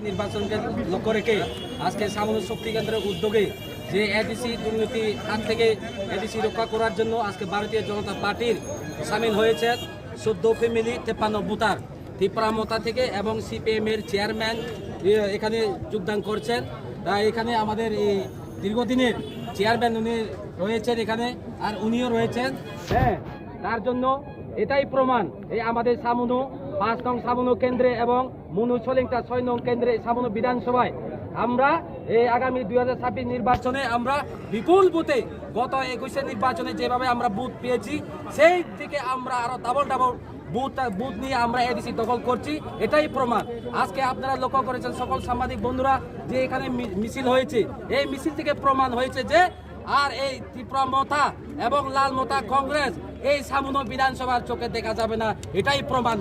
নির্বাচনকে লক্ষ্য রেখে আজকে সামনে শক্তি কেন্দ্রের উদ্যোগে যে এডিসি দুর্নীতি হাত থেকে এডিসি রক্ষা করার জন্য আজকে ভারতীয় জনতা পার্টির সামিল হয়েছে 14 ফ্যামিলি 53 বুথার ত্রিপুরা থেকে এবং সিপিএম এর চেয়ারম্যান এখানে যোগদান করছেন। এখানে আমাদের এই দীর্ঘদিনের চেয়ারম্যান উনি রয়েছেন এখানে, আর উনিও রয়েছেন। হ্যাঁ, তার জন্য এটাই প্রমাণ এই আমাদের সামুনু 5 নং সামুনু কেন্দ্রে এবং মুনু ছলিংটা 6 নং কেন্দ্রে সামুনু বিধানসভায় আমরা এই আগামী 2026 নির্বাচনে আমরা বিপুল বুথে গত 21 নির্বাচনে যেভাবে আমরা বুথ পেয়েছি সেই দিকে আমরা আরো ডাবল বুথ নিয়ে আমরা এডিসি দখল করছি। এটাই প্রমাণ। আজকে আপনারা লক্ষ্য করেছেন সকল সাংবাদিক বন্ধুরা যে এখানে মিছিল হয়েছে, এই মিছিল থেকে প্রমাণ হয়েছে যে আর এই ত্রিপুরা মতা এবং লাল মতা কংগ্রেস এই সামুনো বিধানসভার চোখে দেখা যাবে না, এটাই প্রমাণ।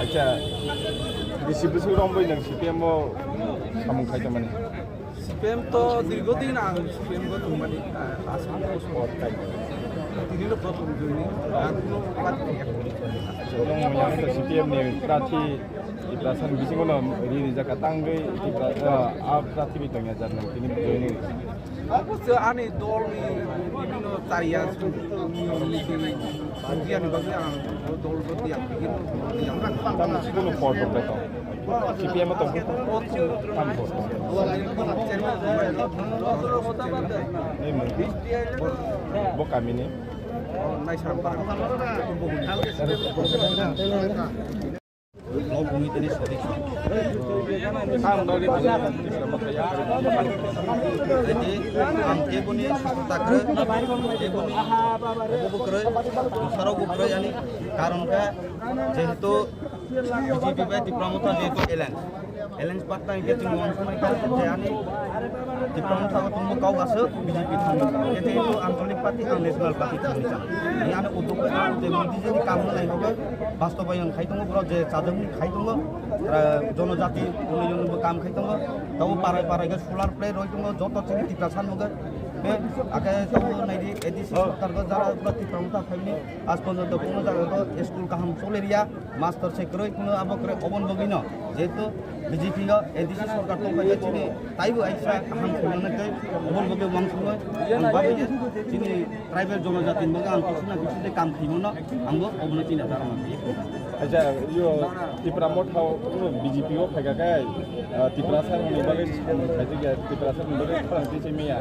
আচ্ছা, বেশি বছর রম্বই নং সিপিএম সামুং খাইতে মানে সিপিএম তো দীর্ঘদিন সিপিএম মানে তিনি প্রথম জন্য CPM ni prati iprasan bisingono ri jaka tangai prati bitangya jarno tini joini অবশ্য আনি দল বিভিন্ন তারিয়া নিয়ম নীতি জ্ঞানী বাকি দল প্রতি আমরা কোনো পর্ব পেতো সিপিএম তো এই মন্ত্রী বকামিনি নাই সারা ভূমিতে সদস্য amtebuni takre ebuni bukre dusaro bukre yani karon ka jehetu BJP ba diplomata jehetu alliance partner ke tung monsamai ka yani diplomata ko tung kau ase BJP tung jehetu আঞ্চলিক পার্টি আর national party tung ni ni ane utuk je modi je kam nai hobe বাস্তবায়ন খাইতঙ্গ বড় যে চাদম খাইতঙ্গ জনজাতি উন্নয়ন কাম খাইতঙ্গ তাও পাড়ায় পাড়ায় সোলার প্লে রইতঙ্গ যত চিনি টিকা সানমগে बे आगे सब नाइदि एडिसि सरकारखौ जारा प्रतिप्रमता खाइनि आज पर्यन्त कोनो जायगायाव स्कुल गाहाम चलेरिया मास्टर सेक्रेटारि कोनो आबकरे अबन बगिनो जेहेतु बीजेपी एडिसि सरकार दंखायो चिनि ताइबो आइसा गाहाम खालामनायखै अबन बगे वांसुङो बाबे चिनि ट्राइबेल जनजाति मगे आं किसिना किसिना काम खाइमोनो आंबो अबन चिना Zara aja yo tipra mothau BJP o phaigakai tipra sar ni bage khajiga tipra sar ni bage khorangti chemiya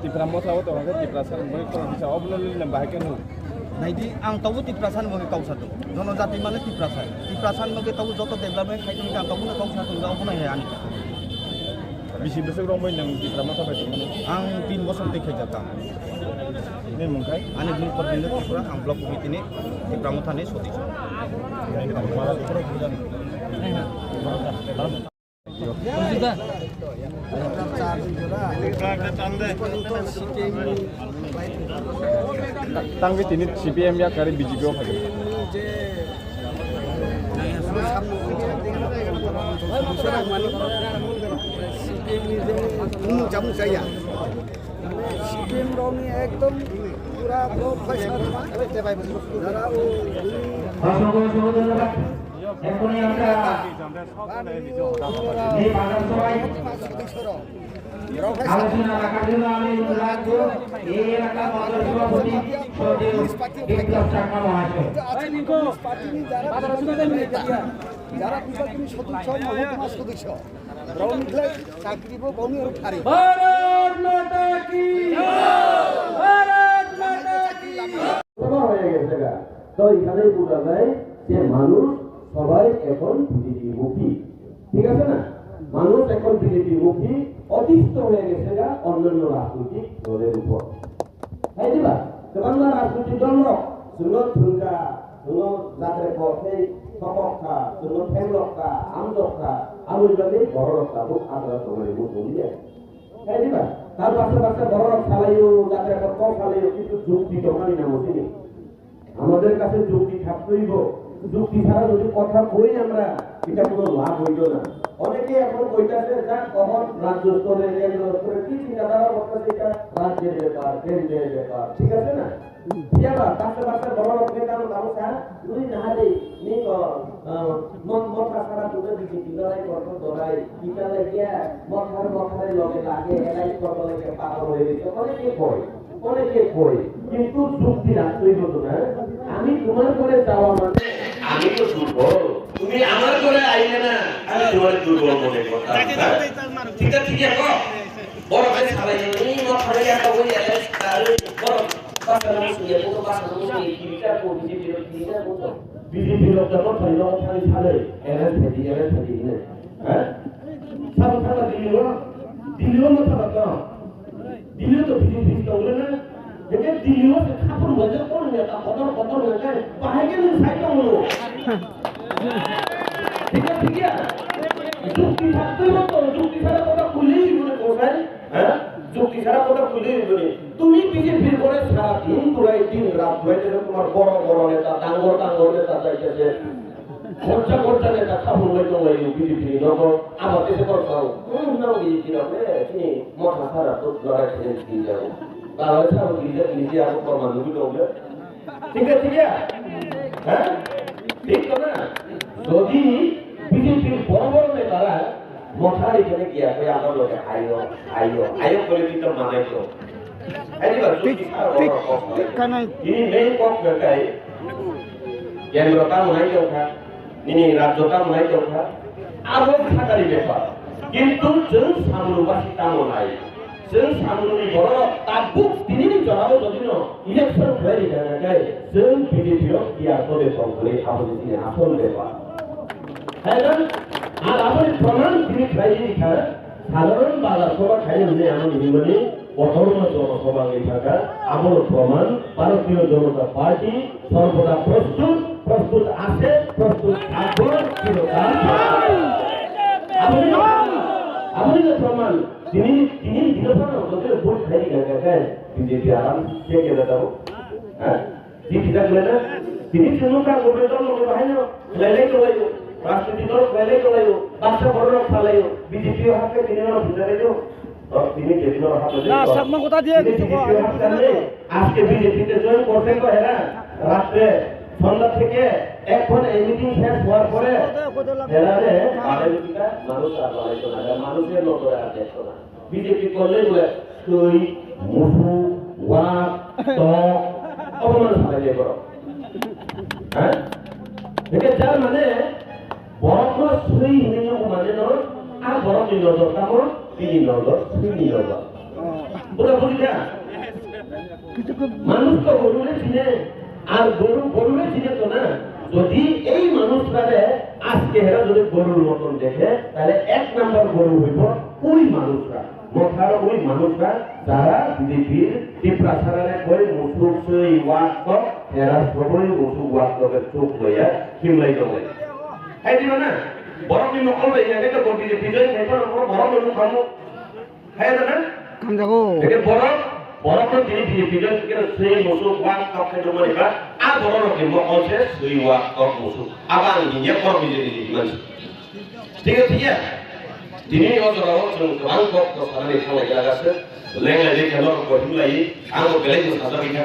tipra mothau to bage tipra sar ni bage khorangti sa oblol lam bahake nu naidi ang tawu tipra sar bage kausa to jonojati mane tipra sar bage tawu joto development khaitoni ka tawu na kausa to ga obona he ani bisi besok romoi nang tipra mothau bai mane ang 3 বছর দেখে যেতাম ini mungkai ani bini perdindo tipra ang blok komite ni tipra mothane sodis tanggi tini CPM ya kari BJP o phage CPM রনি একদম পুরা যারা এখনই আমরা এই বাজার সভায় আলোচনা রাখার জন্য আমি রাখবো এই এলাকার বাজার সভাপতি বিপ্লব চাকমা মহাশয় যারা বিভাগীয় সদস্য মহকুমা সদস্য চাকরি হয়ে গেছে তো এখানে বোঝা যায় যে মানুষ সবাই এখন বিজেপিমুখী, ঠিক আছে না? মানুষ এখন বিজেপিমুখী, অতিষ্ঠ হয়ে গেছে গা অন্যান্য রাজনৈতিক দলের উপর। তাই দিবা বাংলা রাজনৈতিক দল সুন্দর ধুঙ্গা সুন্দর যাত্রা পথে সপক্ষা সুন্দর ঠেংরক্ষা আমরক্ষা আলুজলে বড় রক্ষা খুব আদর করে বলিয়ে তাই দিবা তার পাশে পাশে বড় ফালাইও যাত্রা পথ ফালাইও কিন্তু যুক্তি তোমারই নাম চিনি আমাদের কাছে যুক্তি থাকতেইব যুক্তি ছাড়া যদি কথা কই আমরা এটা কোনো লাভ হইল না। অনেকে এখন কইতাছে যা কখন রাজ্য স্তরে কেন্দ্র স্তরে কি চিন্তাধারা করতেছে এটা রাজ্যের ব্যাপার কেন্দ্রের ব্যাপার, ঠিক আছে না? ইয়াবা কাছে কাছে বড় রকমের কারণ গামছা যদি না দেই নি মথা সারা দুটো দিকে লড়াই করতে দরাই ইটা লাগিয়া মথারে লগে লাগে এলাই করতে লাগে পাগল হয়ে গেছে অনেকে কই কিন্তু যুক্তি রাখতেই হতো না। আমি তোমার করে যাওয়া মানে আমি তো দুর্বল, তুমি আমার করে আইলে না আমি তোমার দুর্বল মনে করতাম। ঠিক আছে ঠিক আছে বড় ভাই ছাড়াই এই মথারে একটা বই এলে বড় পাশানো শুয়ে পুরো পাশানো শুয়ে কিটা কোটি কিটা বলতো বিজেপি লোক যখন থাইলো থাই ছাড়ে এরএস ফেদি না হ্যাঁ সব থাকা দিলিও না থাকা দিলিও তো বিজেপি কাউরে না যেটা দিলিও সে খাপুর মজা কোন নেতা কত নেতা পাহাড়ে না সাইটো হলো ঠিক আছে যুক্তি থাকতে হতো, যুক্তি ছাড়া কথা খুলেই মনে করবেন হ্যাঁ যুক্তি ছাড়া কথা খুলেই বলে তুমি বিজেপির করে সারা দিন পুরাই দিন রাত হয়েছে তোমার বড় নেতা ডাঙ্গর নেতা চাইতেছে খরচা নেতা খাবুন লই বিজেপি নগর আবার দেশে করছাও নাও বিজেপি রবে তুমি মঠা সারা তো লড়াই ছেড়ে দিয়ে যাও তাহলে সারা নিজে আর প্রমাণ নবী হবে। ঠিক আছে হ্যাঁ ঠিক তো না? যদি বিজেপির বড় নেতারা মঠার এখানে গিয়া কই আমার লোকে আইও করে দিতে মানাইতো ini main kok berkai yang berapa mulai jauh ini rajota mulai jauh abo khatari bepa কিন্তু যেন সামনুবাসী তামলাই যেন সামনুনি বড় তাবুক তিনি জড়াও যদি ন ইলেকশন হয়ে যায় যায় যেন বিজেপির ইয়া করে করে আপনি আসল বেপা হ্যাঁ আর আপনি প্রমাণ তিনি খাইয়ে খায় সাধারণ বাজার সভা খাইয়ে নিয়ে এমন জীবনে অধর্ম জনসভা থাকা আমার প্রমাণ ভারতীয় জনতা পার্টি সর্বদা প্রস্তুত আছে, প্রস্তুত থাকবে আপনি প্রমাণ তিনি দিনের ভোট খাই গেছেন বিজেপি আরাম কে দেবো হ্যাঁ তিনি থাকলে না তিনি শুনুকা করবে তো হয় না লেলাই চলাইও রাজনীতি দল লেলাই চলাইও বাচ্চা বড় চালাইও বিজেপি হাতে তিনি ভিতরে যাও তিনি যেদিন আজকে বিজেপিতে জয়েন করছে তো হেরা রাত্রে সন্ধ্যা থেকে এখন এই মিটিং শেষ হওয়ার পরে মানুষের নজরে আর দেখতো না বিজেপি করলে বলে তুই মুসু ওয়াক অপমান সারাই করো হ্যাঁ দেখে যার মানে বড় সুই মানে নয় আর বড় নজর কামড় মানুষ তো গরুরে চিনে আর গরুরে চিনে তো না। যদি এই মানুষরা আজকে হেরা যদি গরুর মতন দেখে তাহলে এক নাম্বার গরু হইব ওই মানুষরা মথার ওই মানুষরা যারা বিজেপির টিপ্রাসারে কই মুসুক সই ওয়াক হেরা সবই মুসুক ওয়াকের চোখ লইয়া হিমলাই করে এই দিবা না বড় কি নকল হয়ে যায় তো বিজেপি জয় খাইতো বড় মানুষ খামো খাই না কাম যাবো একে বড় তো বিজেপি জয় করে সেই মুসুক ওয়াক খাই তো মরিবা আর বড় কি নকল সে সই ওয়াক মুসুক আবার নিয়ে বড় বিজেপি মানে ঠিক আছে তিনি অজরাও বাংকক তো সারা দেশে লাগা আছে লেঙ্গা দেখে লোক কইলাই আঙ্গো গলাই তো সাদা বিখা